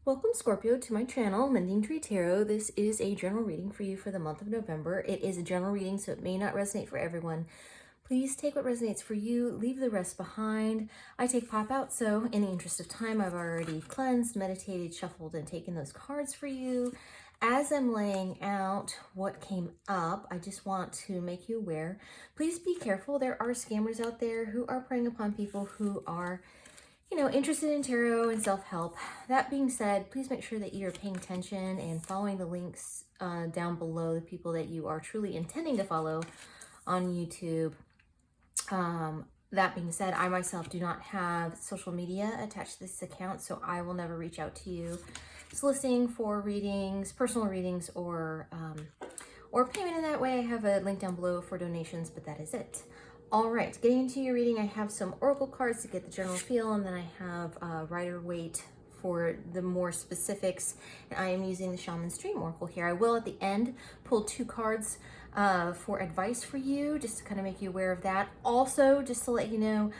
Welcome, Scorpio, to my channel, Mending Tree Tarot. This is a general reading for you for the month of November. It is a general reading, so it may not resonate for everyone. Please take what resonates for you, leave the rest behind. I take pop out, so in the interest of time, I've already cleansed, meditated, shuffled, and taken those cards for you. As I'm laying out what came up, I just want to make you aware. Please be careful. There are scammers out there who are preying upon people who are interested in tarot and self-help. That being said, please make sure that you're paying attention and following the links down below, the people that you are truly intending to follow on YouTube. That being said, I myself do not have social media attached to this account, so I will never reach out to you soliciting for readings, personal readings, or payment in that way. I have a link down below for donations, but that is it. All right, getting into your reading, I have some oracle cards to get the general feel, and then I have Rider-Waite for the more specifics. And I am using the Shaman's Dream Oracle here. I will, at the end, pull 2 cards for advice for you, just to kind of make you aware of that. Also, just to let you know,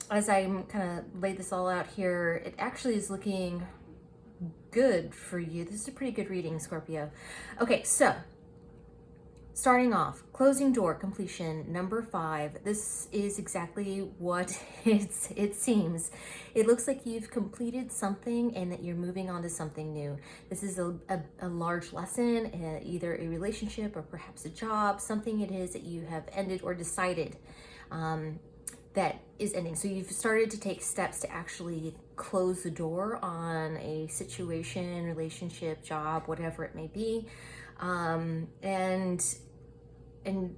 as I kind of laid this all out here, it actually is looking good for you. This is a pretty good reading, Scorpio. Okay, so starting off, closing door, completion, number 5. This is exactly what it seems. It looks like you've completed something and that you're moving on to something new. This is a large lesson, either a relationship or perhaps a job, something it is that you have ended or decided that is ending. So you've started to take steps to actually close the door on a situation, relationship, job, whatever it may be. And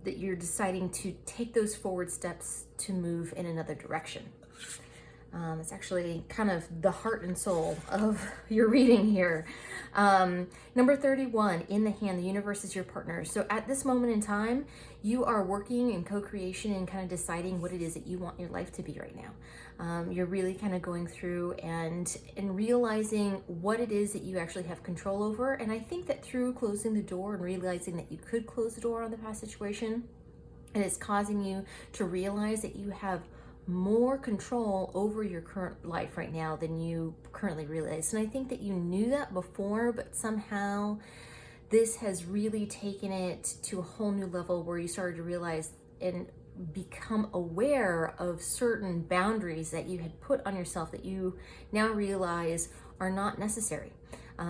that you're deciding to take those forward steps to move in another direction. It's actually kind of the heart and soul of your reading here. Number 31, in the hand, the universe is your partner. So at this moment in time, you are working in co-creation and kind of deciding what it is that you want your life to be right now. You're really kind of going through and realizing what it is that you actually have control over. And I think that through closing the door and realizing that you could close the door on the past situation, it is causing you to realize that you have more control over your current life right now than you currently realize. And I think that you knew that before, but somehow this has really taken it to a whole new level where you started to realize and become aware of certain boundaries that you had put on yourself that you now realize are not necessary.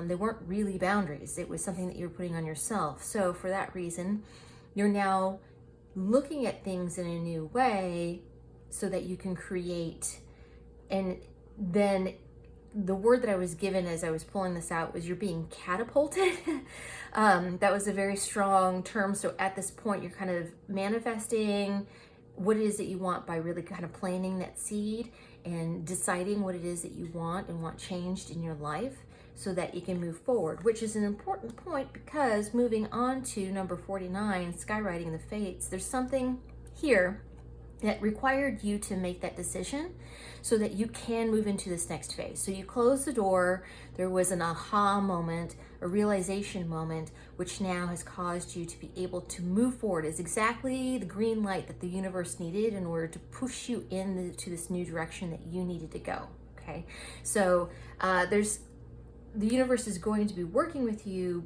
They weren't really boundaries. It was something that you were putting on yourself. So for that reason, you're now looking at things in a new way so that you can create. And then the word that I was given as I was pulling this out was you're being catapulted. That was a very strong term. So at this point, you're kind of manifesting what it is that you want by really kind of planting that seed and deciding what it is that you want and want changed in your life so that you can move forward, which is an important point because moving on to number 49, skywriting the fates, there's something here that required you to make that decision so that you can move into this next phase. So you closed the door, there was an aha moment, a realization moment, which now has caused you to be able to move forward. It's exactly the green light that the universe needed in order to push you into this new direction that you needed to go, okay? So the universe is going to be working with you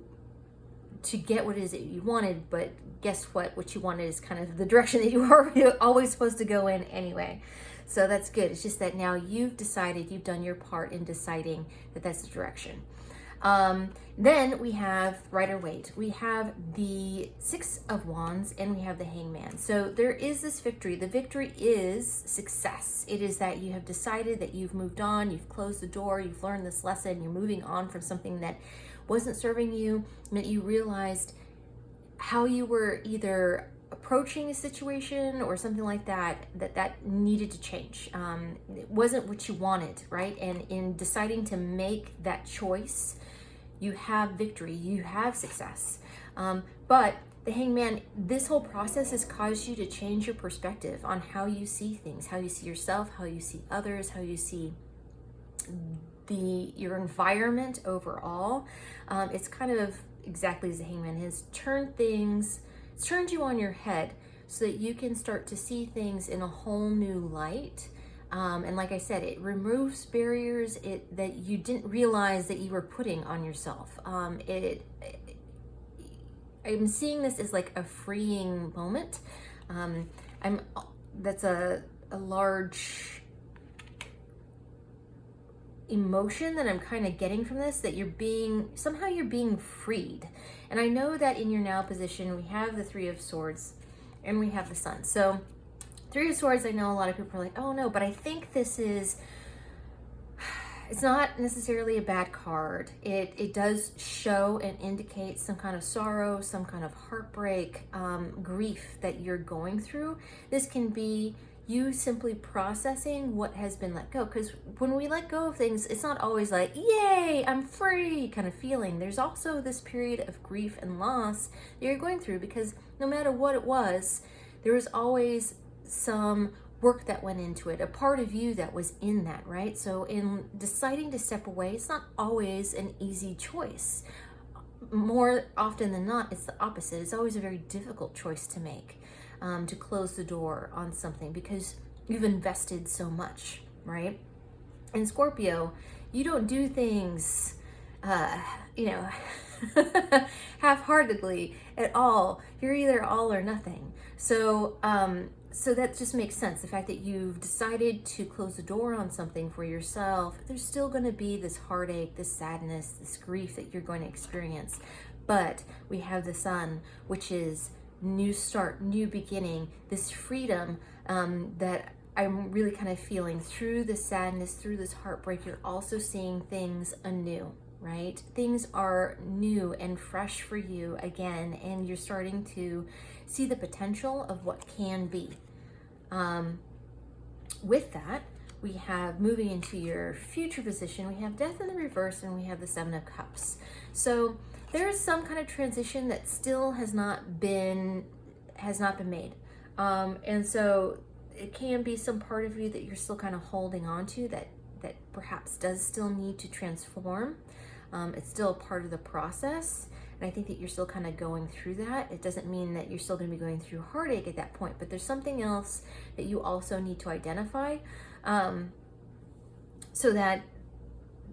to get what it is that you wanted, but guess what? What you wanted is kind of the direction that you were always supposed to go in anyway. So that's good. It's just that now you've decided, you've done your part in deciding that that's the direction. Then we have Rider-Waite. We have the 6 of Wands and we have the Hangman. So there is this victory. The victory is success. It is that you have decided that you've moved on, you've closed the door, you've learned this lesson, you're moving on from something that wasn't serving you, and that you realized how you were either approaching a situation or something like that needed to change. It wasn't what you wanted, right? And in deciding to make that choice, you have victory, you have success. But the Hangman, this whole process has caused you to change your perspective on how you see things, how you see yourself, how you see others, how you see your environment overall. It's kind of exactly as the Hangman has turned you on your head so that you can start to see things in a whole new light, And like I said, it removes barriers that you didn't realize that you were putting on yourself. I'm seeing this as like a freeing moment. That's a large emotion that I'm kind of getting from this, that you're being freed. And I know that in your now position, we have the Three of Swords and we have the Sun. So Three of Swords, I know a lot of people are like, oh no, but I think this is, it's not necessarily a bad card. It does show and indicate some kind of sorrow, some kind of heartbreak, grief that you're going through. This can be you simply processing what has been let go. Because when we let go of things, it's not always like, yay, I'm free kind of feeling. There's also this period of grief and loss that you're going through, because no matter what it was, there was always some work that went into it, a part of you that was in that, right? So in deciding to step away, it's not always an easy choice. More often than not, it's the opposite. It's always a very difficult choice to make, to close the door on something, because you've invested so much, right? In Scorpio, you don't do things, half-heartedly at all. You're either all or nothing. So that just makes sense. The fact that you've decided to close the door on something for yourself, there's still going to be this heartache, this sadness, this grief that you're going to experience. But we have the Sun, which is new start, new beginning, this freedom that I'm really kind of feeling through the sadness, through this heartbreak. You're also seeing things anew, right? Things are new and fresh for you again, and you're starting to see the potential of what can be. With that, we have, moving into your future position, we have Death in the reverse, and we have the Seven of Cups. So there is some kind of transition that still has not been made. And so it can be some part of you that you're still kind of holding on to, that perhaps does still need to transform. It's still a part of the process. And I think that you're still kind of going through that. It doesn't mean that you're still going to be going through heartache at that point, but there's something else that you also need to identify, so that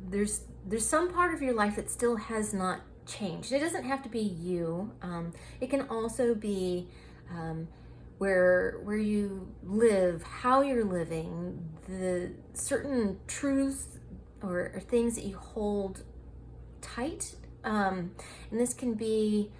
there's some part of your life that still has not changed. It doesn't have to be you. It can also be where you live, how you're living, the certain truths or things that you hold tight. And this can be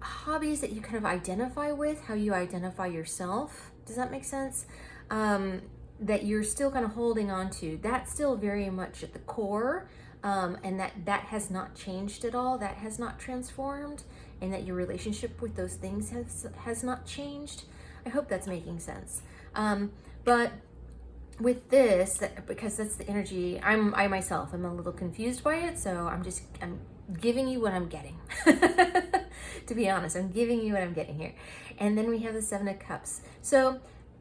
hobbies that you kind of identify with, how you identify yourself. Does that make sense? That you're still kind of holding on to. That's still very much at the core, and that has not changed at all. That has not transformed, and that your relationship with those things has not changed. I hope that's making sense. But with this, because that's the energy, I myself am a little confused by it, so I'm giving you what I'm getting. To be honest, I'm giving you what I'm getting here. And then we have the Seven of Cups. So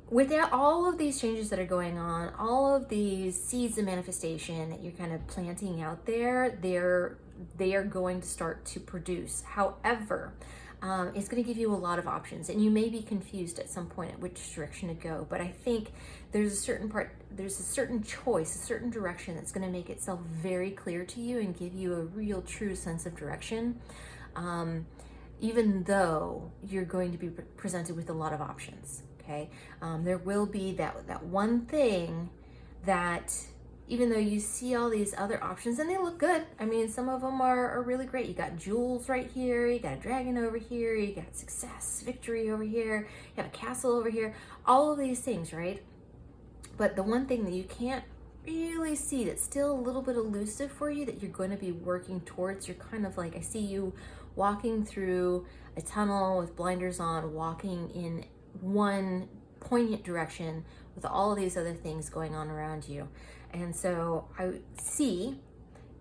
without all of these changes that are going on, all of these seeds of manifestation that you're kind of planting out there, they are going to start to produce. However, it's going to give you a lot of options, and you may be confused at some point at which direction to go. But I think there's a certain choice, a certain direction that's going to make itself very clear to you and give you a real true sense of direction, even though you're going to be presented with a lot of options. Okay, there will be that one thing that, even though you see all these other options and they look good, I mean, some of them are really great. You got jewels right here, you got a dragon over here, you got success, victory over here, you have a castle over here, all of these things, right? But the one thing that you can't really see, that's still a little bit elusive for you, that you're going to be working towards, you're kind of like, I see you walking through a tunnel with blinders on, walking in one poignant direction with all of these other things going on around you. And so I see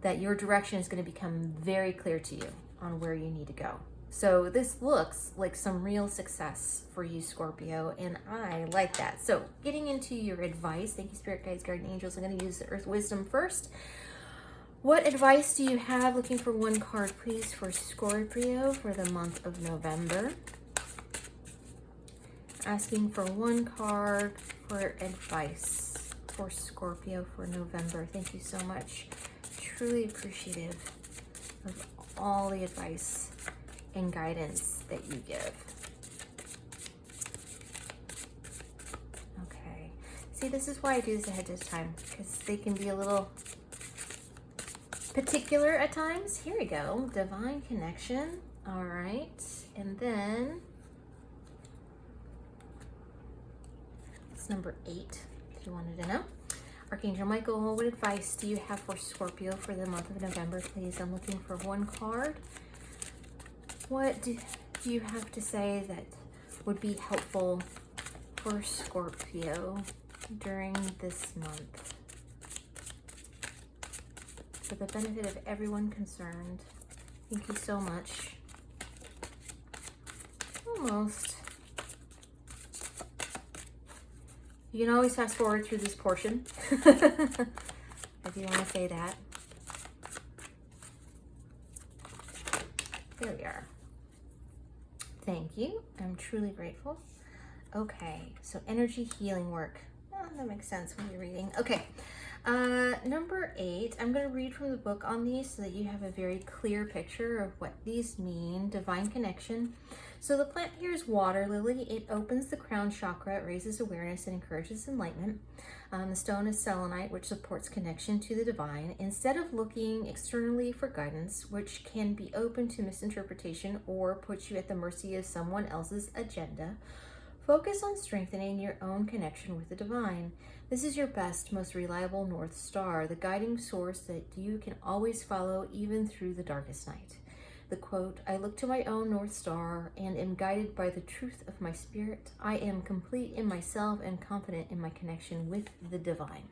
that your direction is going to become very clear to you on where you need to go. So this looks like some real success for you, Scorpio, and I like that. So getting into your advice, thank you, Spirit Guides, Guardian Angels. I'm going to use the Earth Wisdom first. What advice do you have? Looking for one card, please, for Scorpio for the month of November. asking for one card for advice for Scorpio for November. Thank you so much. Truly appreciative of all the advice and guidance that you give. Okay. See, this is why I do this ahead of time, because they can be a little particular at times. Here we go. Divine connection. All right. And then it's number 8, if you wanted to know. Archangel Michael, what advice do you have for Scorpio for the month of November, please? I'm looking for one card. What do you have to say that would be helpful for Scorpio during this month, for the benefit of everyone concerned? Thank you so much. Almost. You can always fast forward through this portion if you want to say that. There we are. Thank you. I'm truly grateful. Okay, so energy healing work. Oh, that makes sense when you're reading. Okay, number 8. I'm going to read from the book on these so that you have a very clear picture of what these mean. Divine connection. So the plant here is water lily. It opens the crown chakra, it raises awareness and encourages enlightenment. The stone is selenite, which supports connection to the divine. Instead of looking externally for guidance, which can be open to misinterpretation or put you at the mercy of someone else's agenda, focus on strengthening your own connection with the divine. This is your best, most reliable North Star, the guiding source that you can always follow even through the darkest night. The quote, I look to my own North Star and am guided by the truth of my spirit. I am complete in myself and confident in my connection with the divine.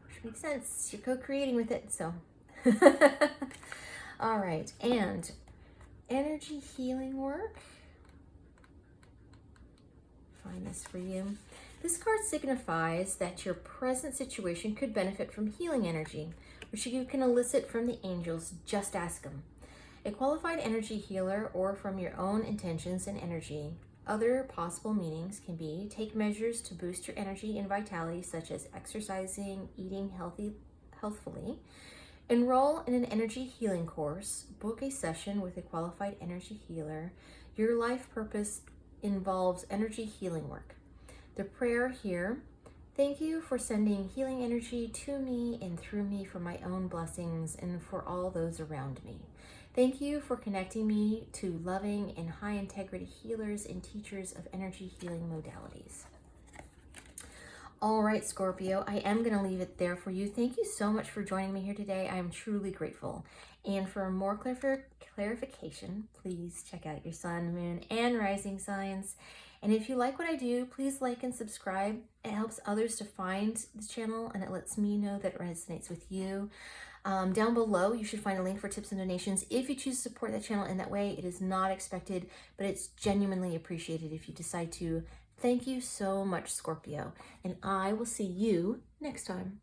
Which makes sense. You're co-creating with it, so. All right, and energy healing work. Find this for you. This card signifies that your present situation could benefit from healing energy, which you can elicit from the angels. Just ask them. A qualified energy healer or from your own intentions and energy. Other possible meanings can be take measures to boost your energy and vitality, such as exercising, eating healthfully, enroll in an energy healing course, book a session with a qualified energy healer. Your life purpose involves energy healing work. The prayer here, thank you for sending healing energy to me and through me for my own blessings and for all those around me. Thank you for connecting me to loving and high integrity healers and teachers of energy healing modalities. All right, Scorpio, I am going to leave it there for you. Thank you so much for joining me here today. I am truly grateful. And for more clarification, please check out your sun, moon, and rising signs. And if you like what I do, please like and subscribe. It helps others to find the channel and it lets me know that it resonates with you. Down below, you should find a link for tips and donations. If you choose to support the channel in that way, it is not expected, but it's genuinely appreciated if you decide to. Thank you so much, Scorpio, and I will see you next time.